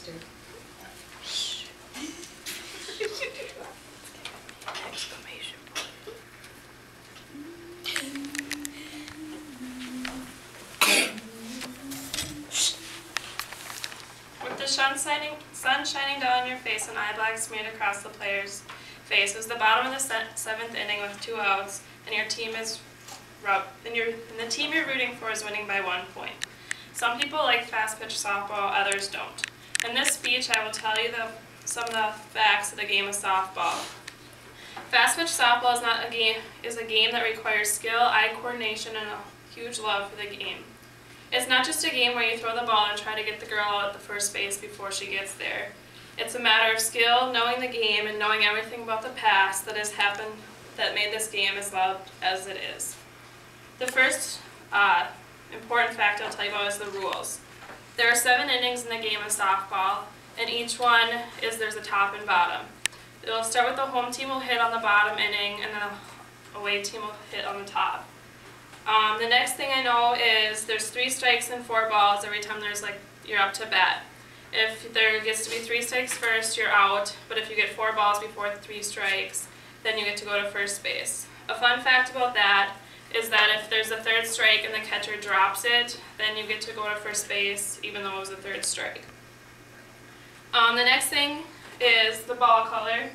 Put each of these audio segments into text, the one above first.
Steve. Exclamation point. With the sun shining down on your face and eye black smeared across the player's face, it was the bottom of the seventh inning with 2 outs, and your team is the team you're rooting for is winning by 1 point. Some people like fast pitch softball, others don't. In this speech, I will tell you some of the facts of the game of softball. Fast pitch softball is a game that requires skill, eye coordination, and a huge love for the game. It's not just a game where you throw the ball and try to get the girl out at the first base before she gets there. It's a matter of skill, knowing the game, and knowing everything about the past that has happened that made this game as loved as it is. The first important fact I'll tell you about is the rules. There are 7 innings in the game of softball, and each one there's a top and bottom. It'll start with the home team will hit on the bottom inning, and the away team will hit on the top. The next thing I know is there's 3 strikes and 4 balls every time you're up to bat. If there gets to be 3 strikes first, you're out, but if you get 4 balls before 3 strikes, then you get to go to first base. A fun fact about that is that if there's a 3rd strike and the catcher drops it, then you get to go to first base even though it was a 3rd strike. The next thing is the ball color.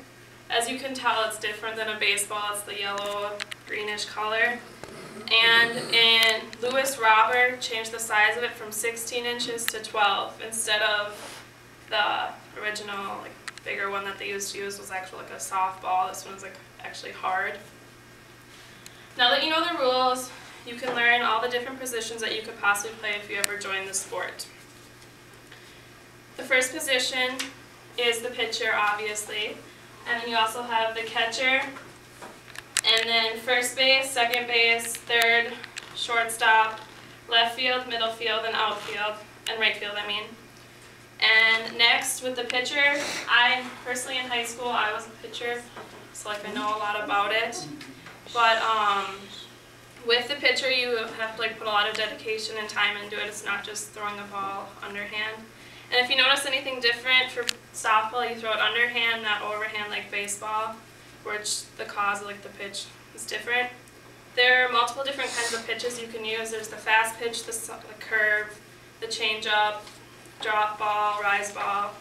As you can tell, it's different than a baseball. It's the yellow, greenish color. And Louis Robert changed the size of it from 16 inches to 12 instead of the original bigger one that they used to use was actually like a softball. This one's actually hard. Now that you know the rules, you can learn all the different positions that you could possibly play if you ever join the sport. The first position is the pitcher, obviously, and then you also have the catcher, and then first base, second base, third, shortstop, left field, middle field, and outfield, and right field, I mean. And next, with the pitcher, I personally in high school, I was a pitcher, so I know a lot about it. But with the pitcher, you have to put a lot of dedication and time into it. It's not just throwing a ball underhand. And if you notice anything different for softball, you throw it underhand, not overhand like baseball, which the cause of the pitch is different. There are multiple different kinds of pitches you can use. There's the fast pitch, the curve, the changeup, drop ball, rise ball,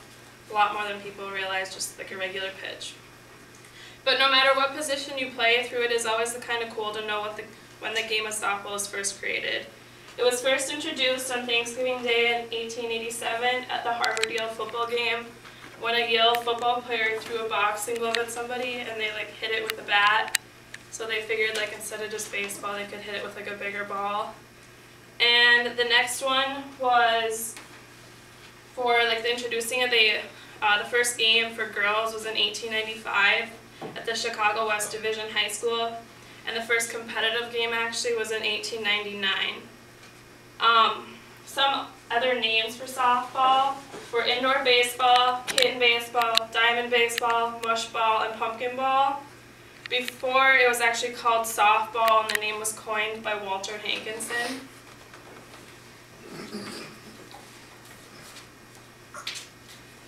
a lot more than people realize, just like a regular pitch. But no matter what position you play through, it is always kind of cool to know when the game of softball was first created. It was first introduced on Thanksgiving Day in 1887 at the Harvard-Yale football game, when a Yale football player threw a boxing glove at somebody and they hit it with a bat. So they figured instead of just baseball, they could hit it with a bigger ball. And the next one was for the introducing it. The first game for girls was in 1895 at the Chicago West Division High School, and the first competitive game actually was in 1899. Some other names for softball were indoor baseball, kitten baseball, diamond baseball, mush ball, and pumpkin ball. Before, it was actually called softball, and the name was coined by Walter Hankinson.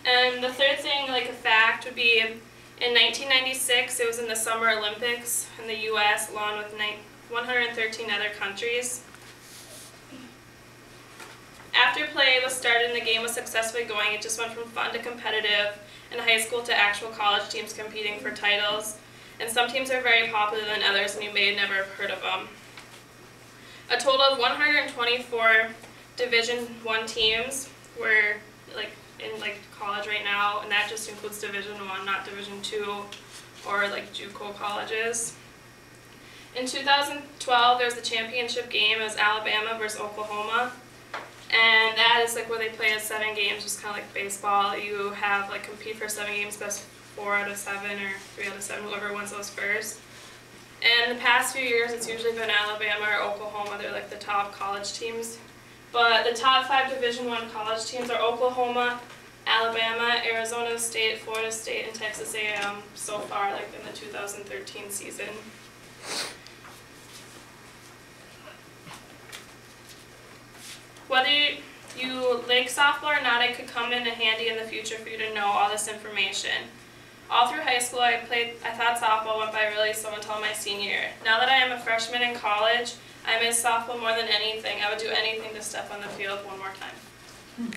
And the third thing, a fact, would be in 1996, it was in the Summer Olympics in the U.S. along with 113 other countries. After play was started and the game was successfully going, it just went from fun to competitive, and high school to actual college teams competing for titles. And some teams are very popular than others, and you may have never heard of them. A total of 124 Division I teams were in college right now, and that just includes Division I, not Division II or JUCO colleges. In 2012, there was the championship game. It was Alabama versus Oklahoma. And that is where they play 7 games, just kind of like baseball. You have compete for 7 games, best 4 out of 7 or 3 out of 7, whoever wins those first. And in the past few years, it's usually been Alabama or Oklahoma. They're the top college teams. But the top 5 Division I college teams are Oklahoma, Alabama, Arizona State, Florida State, and Texas A&M so far, in the 2013 season. You like softball or not, it could come in handy in the future for you to know all this information. All through high school, I thought softball went by really slow until my senior year. Now that I am a freshman in college, I miss softball more than anything. I would do anything to step on the field one more time.